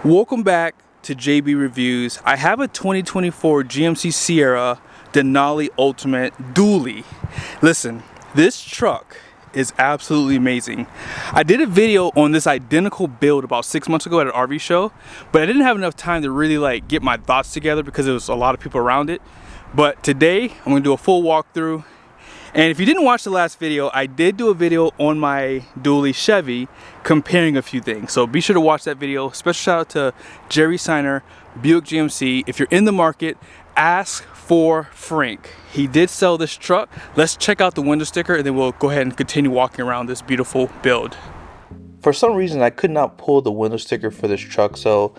Welcome back to JB Reviews. I have a 2024 GMC Sierra Denali Ultimate Dually. Listen, this truck is absolutely amazing. I did a video on this identical build about 6 months ago at an RV show, but I didn't have enough time to really get my thoughts together because there was a lot of people around it. But today I'm gonna do a full walkthrough. And if you didn't watch the last video, I did do a video on my Dually Chevy comparing a few things. So be sure to watch that video. Special shout out to Jerry Seiner, Buick GMC. If you're in the market, ask for Frank. He did sell this truck. Let's check out the window sticker and then we'll go ahead and continue walking around this beautiful build. For some reason, I could not pull the window sticker for this truck. So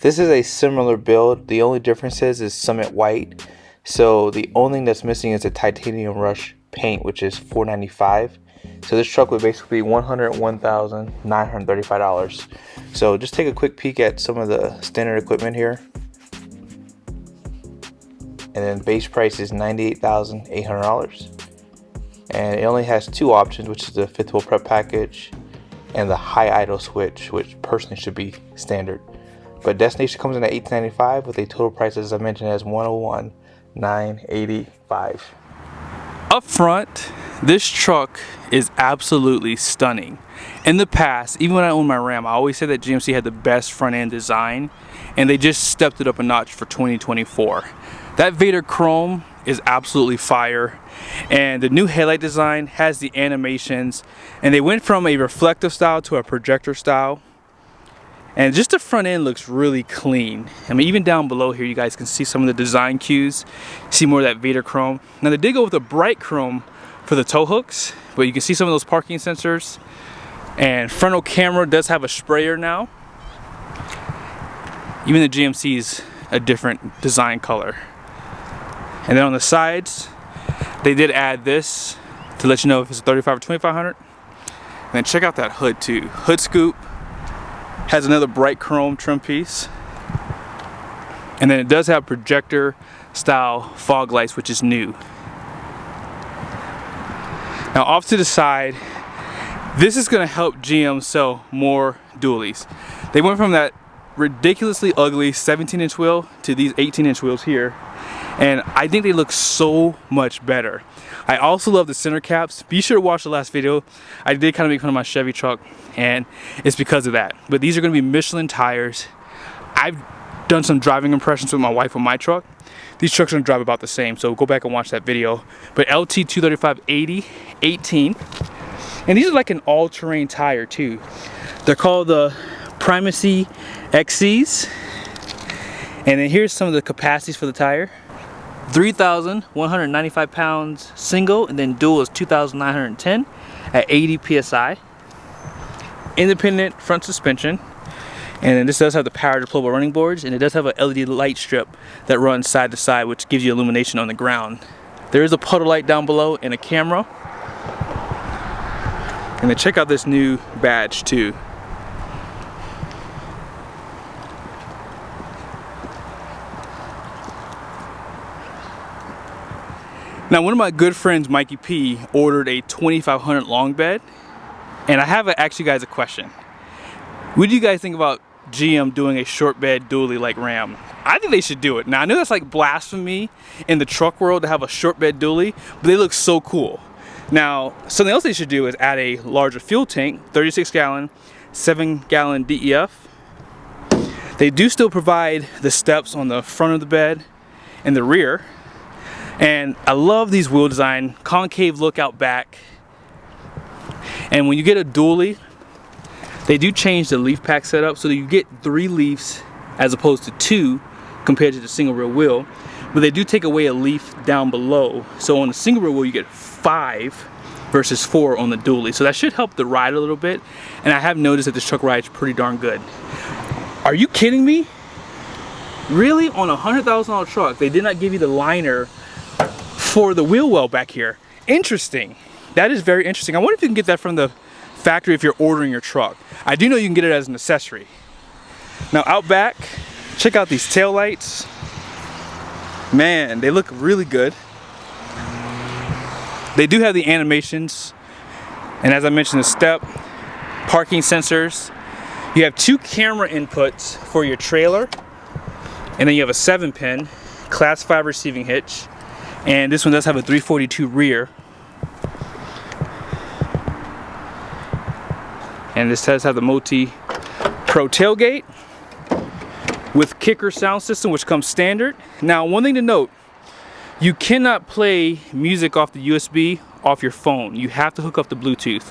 this is a similar build. The only difference is Summit White. So the only thing that's missing is the titanium rush paint, which is $495. So this truck would basically be $101,935. So just take a quick peek at some of the standard equipment here. And then base price is $98,800. And it only has two options, which is the fifth wheel prep package and the high idle switch, which personally should be standard. But destination comes in at $1,895 with a total price, as I mentioned, as $101,985. Up front, this truck is absolutely stunning. In the past, even when I owned my Ram, I always said that GMC had the best front end design, and they just stepped it up a notch for 2024. That Vader chrome is absolutely fire, and the new headlight design has the animations, and they went from a reflective style to a projector style. And just the front end looks really clean. I mean, even down below here, you guys can see some of the design cues. See more of that Vader chrome. Now, they did go with a bright chrome for the tow hooks, but you can see some of those parking sensors. And frontal camera does have a sprayer now. Even the GMC is a different design color. And then on the sides, they did add this to let you know if it's a 35 or 2500. And then check out that hood too. Hood scoop. Has another bright chrome trim piece, and then it does have projector style fog lights, which is new. Now off to the side, this is going to help GM sell more dualies. They went from that ridiculously ugly 17-inch wheel to these 18-inch wheels here, and I think they look so much better. I also love the center caps. Be sure to watch the last video. I did kind of make fun of my Chevy truck, and it's because of that. But these are going to be Michelin tires. I've done some driving impressions with my wife on my truck. These trucks are going to drive about the same, so go back and watch that video. But LT 235/80 18, and these are like an all-terrain tire too. They're called the Primacy XCs, and then here's some of the capacities for the tire. 3,195 pounds single, and then dual is 2,910 at 80 psi. Independent front suspension, and then this does have the power deployable running boards, and it does have a LED light strip that runs side to side, which gives you illumination on the ground. There is a puddle light down below and a camera. And then check out this new badge too. Now, one of my good friends, Mikey P, ordered a 2500 long bed, and I have actually, guys, a question. What do you guys think about GM doing a short bed dually like Ram? I think they should do it. Now, I know that's like blasphemy in the truck world to have a short bed dually, but they look so cool. Now, something else they should do is add a larger fuel tank, 36 gallon, 7 gallon DEF. They do still provide the steps on the front of the bed and the rear. And I love these wheel design, concave look out back. And when you get a dually, they do change the leaf pack setup so that you get 3 leaves as opposed to 2 compared to the single rear wheel. But they do take away a leaf down below. So on the single rear wheel, you get 5 versus 4 on the dually. So that should help the ride a little bit. And I have noticed that this truck rides pretty darn good. Are you kidding me? Really? On a $100,000 truck, they did not give you the liner for the wheel well back here. Interesting. That is very interesting. I wonder if you can get that from the factory if you're ordering your truck. I do know you can get it as an accessory. Now out back, check out these tail lights. Man, they look really good. They do have the animations, and as I mentioned, the step, parking sensors. You have 2 camera inputs for your trailer, and then you have a 7-pin class 5 receiving hitch, and this one does have a 342 rear. And this does have the multi-pro tailgate with kicker sound system, which comes standard. Now, one thing to note, you cannot play music off the USB off your phone. You have to hook up the Bluetooth.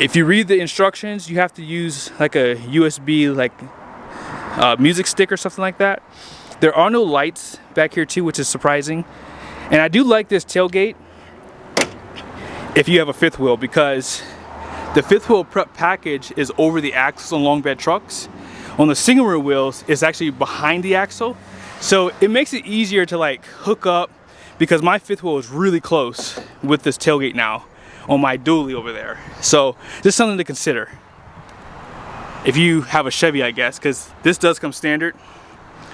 If you read the instructions, you have to use like a USB music stick or something like that. There are no lights back here too, which is surprising. And I do like this tailgate if you have a 5th wheel, because the 5th wheel prep package is over the axle on long bed trucks. On the single rear wheels, it's actually behind the axle. So it makes it easier to like hook up, because my 5th wheel is really close with this tailgate now on my dually over there. So just something to consider if you have a Chevy, I guess, because this does come standard,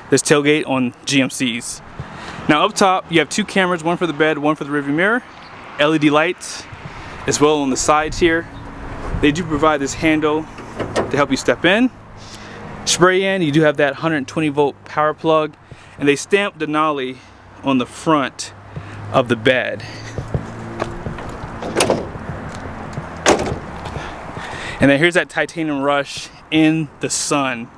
this tailgate on GMCs. Now up top, you have 2 cameras, one for the bed, one for the rearview mirror, LED lights, as well on the sides here. They do provide this handle to help you step in. Spray in, you do have that 120 volt power plug, and they stamp Denali on the front of the bed. And then here's that titanium rush in the sun.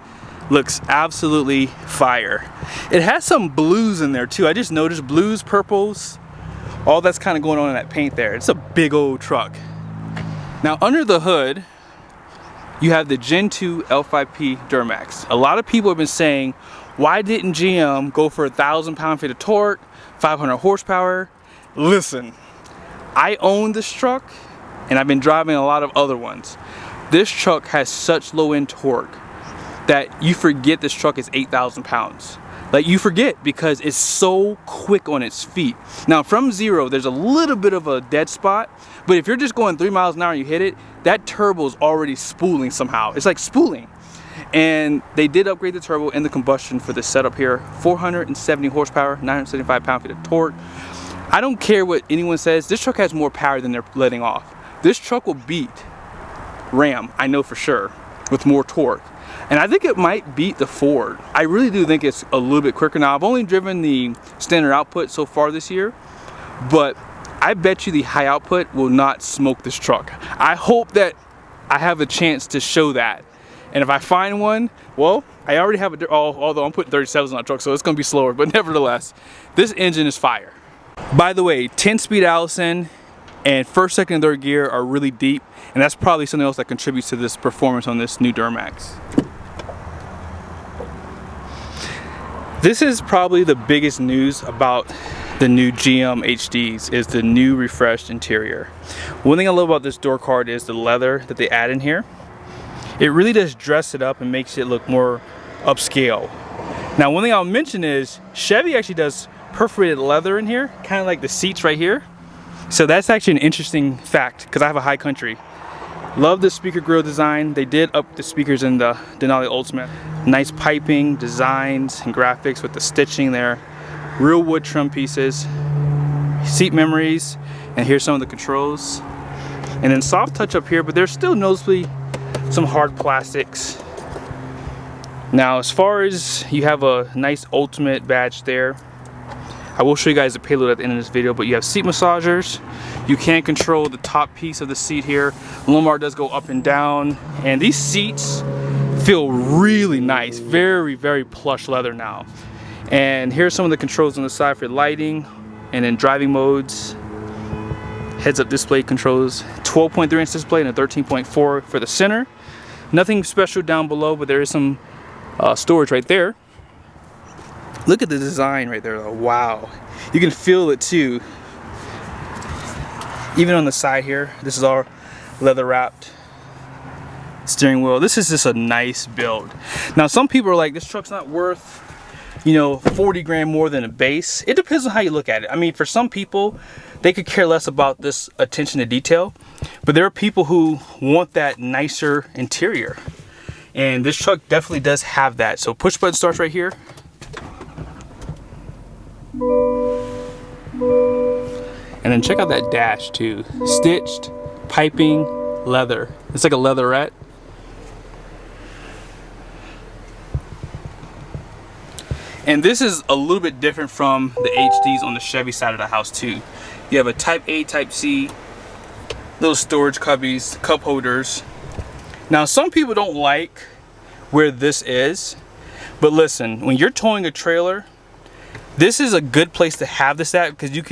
Looks absolutely fire. It has some blues in there too. I just noticed blues, purples, all that's kind of going on in that paint there. It's a big old truck. Now under the hood, you have the Gen 2 L5P Duramax. A lot of people have been saying, why didn't GM go for 1,000 pound-feet of torque, 500 horsepower? Listen, I own this truck and I've been driving a lot of other ones. This truck has such low end torque that you forget this truck is 8,000 pounds. Like, you forget, because it's so quick on its feet. Now from 0, there's a little bit of a dead spot, but if you're just going 3 miles an hour and you hit it, that turbo's already spooling somehow. It's like spooling. And they did upgrade the turbo and the combustion for this setup here. 470 horsepower, 975 pound-feet of torque. I don't care what anyone says, this truck has more power than they're letting off. This truck will beat Ram, I know for sure, with more torque. And I think it might beat the Ford. I really do think it's a little bit quicker. Now, I've only driven the standard output so far this year, but I bet you the high output will not smoke this truck. I hope that I have a chance to show that. And if I find one, well, I already have although I'm putting 37s on that truck, so it's gonna be slower, but nevertheless, this engine is fire. By the way, 10-speed Allison and first, second, and third gear are really deep, and that's probably something else that contributes to this performance on this new Duramax. This is probably the biggest news about the new GM HDs, is the new refreshed interior. One thing I love about this door card is the leather that they add in here. It really does dress it up and makes it look more upscale. Now, one thing I'll mention is Chevy actually does perforated leather in here, kind of like the seats right here. So that's actually an interesting fact, because I have a high country. Love the speaker grill design. They did up the speakers in the Denali Ultimate. Nice piping, designs, and graphics with the stitching there. Real wood trim pieces, seat memories, and here's some of the controls. And then soft touch up here, but there's still noticeably some hard plastics. Now, as far as, you have a nice Ultimate badge there. I will show you guys the payload at the end of this video, but you have seat massagers. You can control the top piece of the seat here. Lumbar does go up and down, and these seats feel really nice. Very, very plush leather now. And here's some of the controls on the side for lighting, and then driving modes. Heads-up display controls, 12.3-inch display and a 13.4 for the center. Nothing special down below, but there is some storage right there. Look at the design right there though, wow. You can feel it too. Even on the side here, this is all leather wrapped. Steering wheel, this is just a nice build. Now some people are like, this truck's not worth, you know, 40 grand more than a base. It depends on how you look at it. I mean, for some people, they could care less about this attention to detail, but there are people who want that nicer interior. And this truck definitely does have that. So push button starts right here. And then check out that dash too. Stitched, piping, leather. It's like a leatherette. And this is a little bit different from the HDs on the Chevy side of the house too. You have a Type A, Type C, little storage cubbies, cup holders. Now some people don't like where this is, but listen, when you're towing a trailer, this is a good place to have this at, because you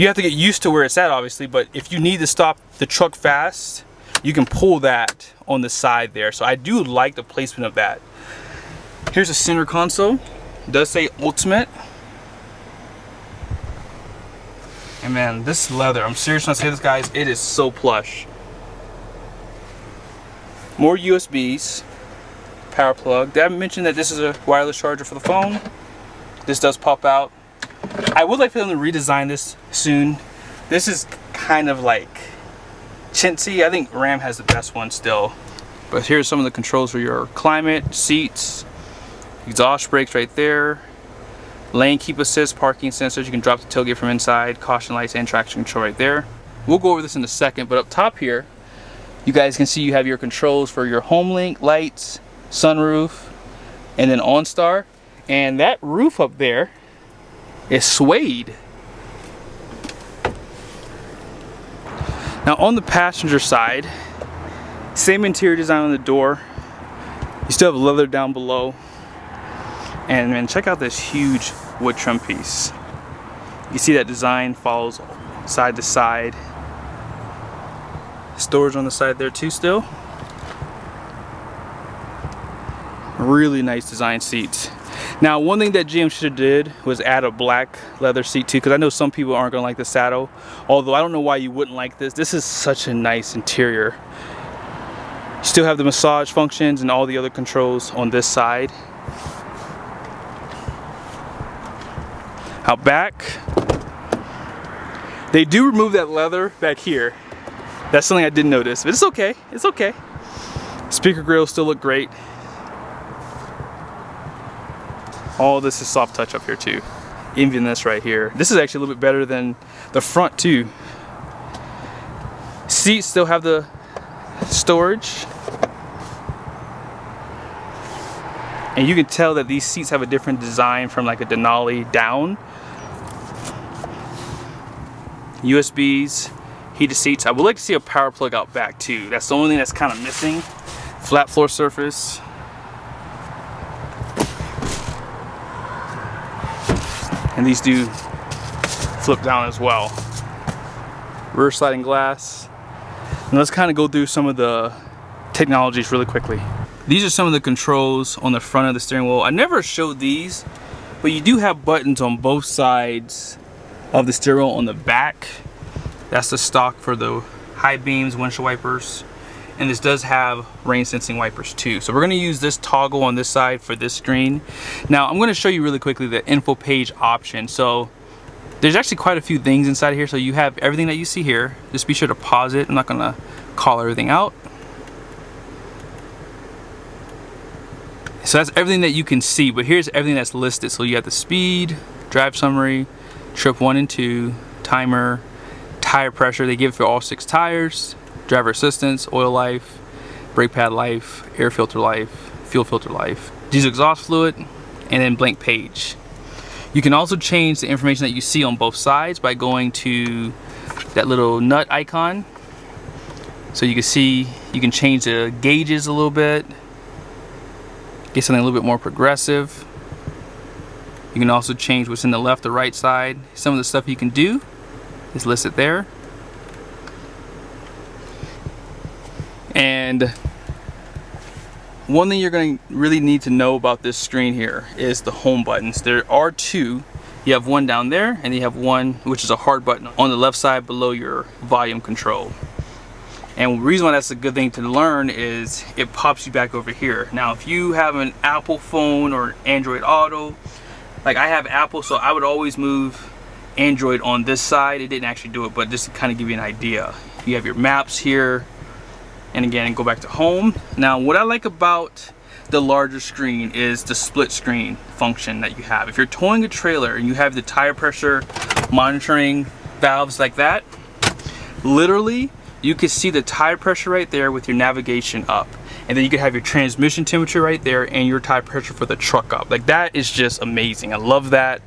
have to get used to where it's at obviously, but if you need to stop the truck fast, you can pull that on the side there. So I do like the placement of that. Here's a center console. It does say Ultimate. And man, this leather, I'm serious when I say this, guys, it is so plush. More USBs, power plug. Did I mention that this is a wireless charger for the phone? This does pop out. I would like for them to redesign this soon. This is kind of like chintzy. I think Ram has the best one still. But here's some of the controls for your climate, seats, exhaust brakes right there, lane keep assist, parking sensors. You can drop the tailgate from inside, caution lights and traction control right there. We'll go over this in a second, but up top here, you guys can see you have your controls for your home link, lights, sunroof, and then OnStar. And that roof up there is suede. Now on the passenger side, same interior design on the door. You still have leather down below. And man, check out this huge wood trim piece. You see that design follows side to side. Storage on the side there too still. Really nice design seats. Now one thing that GM should have did was add a black leather seat too, because I know some people aren't going to like the saddle. Although I don't know why you wouldn't like this. This is such a nice interior. You still have the massage functions and all the other controls on this side. Out back, they do remove that leather back here. That's something I didn't notice, but it's okay. It's okay. Speaker grills still look great. All this is soft touch up here too. Even this right here. This is actually a little bit better than the front too. Seats still have the storage. And you can tell that these seats have a different design from like a Denali down. USBs, heated seats. I would like to see a power plug out back too. That's the only thing that's kind of missing. Flat floor surface. And these do flip down as well. Rear sliding glass. And let's kind of go through some of the technologies really quickly. These are some of the controls on the front of the steering wheel. I never showed these, but you do have buttons on both sides of the steering wheel on the back. That's the stock for the high beams, windshield wipers. And this does have rain sensing wipers too. So we're gonna use this toggle on this side for this screen. Now I'm gonna show you really quickly the info page option. So there's actually quite a few things inside here. So you have everything that you see here. Just be sure to pause it. I'm not gonna call everything out. So that's everything that you can see, but here's everything that's listed. So you have the speed, drive summary, trip 1 and 2, timer, tire pressure. They give it for all 6 tires. Driver assistance, oil life, brake pad life, air filter life, fuel filter life, diesel exhaust fluid, and then blank page. You can also change the information that you see on both sides by going to that little nut icon. So you can see, you can change the gauges a little bit, get something a little bit more progressive. You can also change what's in the left or right side. Some of the stuff you can do is listed there. And one thing you're going to really need to know about this screen here is the home buttons. There are 2. You have one down there, and you have one which is a hard button on the left side below your volume control. And the reason why that's a good thing to learn is it pops you back over here. Now if you have an Apple phone or Android Auto, like I have Apple, so I would always move Android on this side. It didn't actually do it, but just to kind of give you an idea. You have your maps here. And again, go back to home. Now, what I like about the larger screen is the split screen function that you have. If you're towing a trailer and you have the tire pressure monitoring valves like that, literally, you can see the tire pressure right there with your navigation up. and then you could have your transmission temperature right there and your tire pressure for the truck up. Like, that is just amazing. I love that.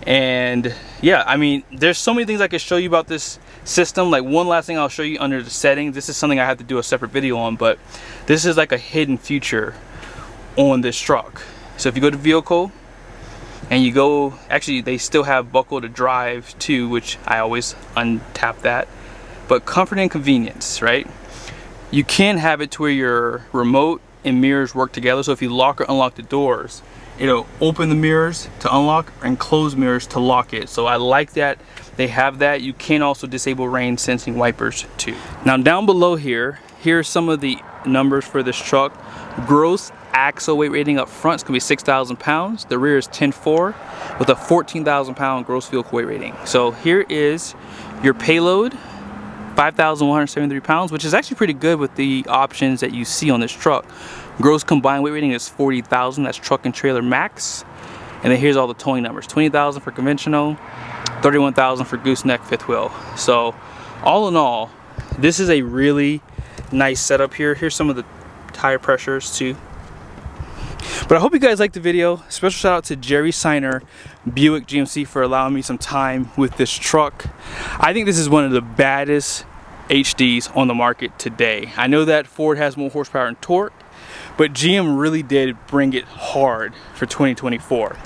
And yeah, I mean, there's so many things I could show you about this system. Like, one last thing I'll show you under the settings. This is something I have to do a separate video on, but this is like a hidden feature on this truck. So if you go to vehicle and you go, actually they still have buckle to drive too, which I always untap that. But comfort and convenience, right? You can have it to where your remote and mirrors work together. So if you lock or unlock the doors, it'll open the mirrors to unlock and close mirrors to lock it. So I like that they have that. You can also disable rain sensing wipers too. Now down below here's some of the numbers for this truck. Gross axle weight rating up front is gonna be 6,000 pounds. The rear is 10.4 with a 14,000 pound gross vehicle weight rating. So here is your payload, 5,173 pounds, which is actually pretty good with the options that you see on this truck. Gross combined weight rating is 40,000, that's truck and trailer max. And then here's all the towing numbers, 20,000 for conventional, 31,000 for gooseneck fifth wheel. So all in all, this is a really nice setup here. Here's some of the tire pressures too. But I hope you guys liked the video. Special shout out to Jerry Seiner, Buick GMC, for allowing me some time with this truck. I think this is one of the baddest HDs on the market today. I know that Ford has more horsepower and torque, but GM really did bring it hard for 2024.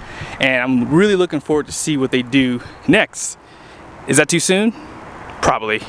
And I'm really looking forward to see what they do next. Is that too soon? Probably.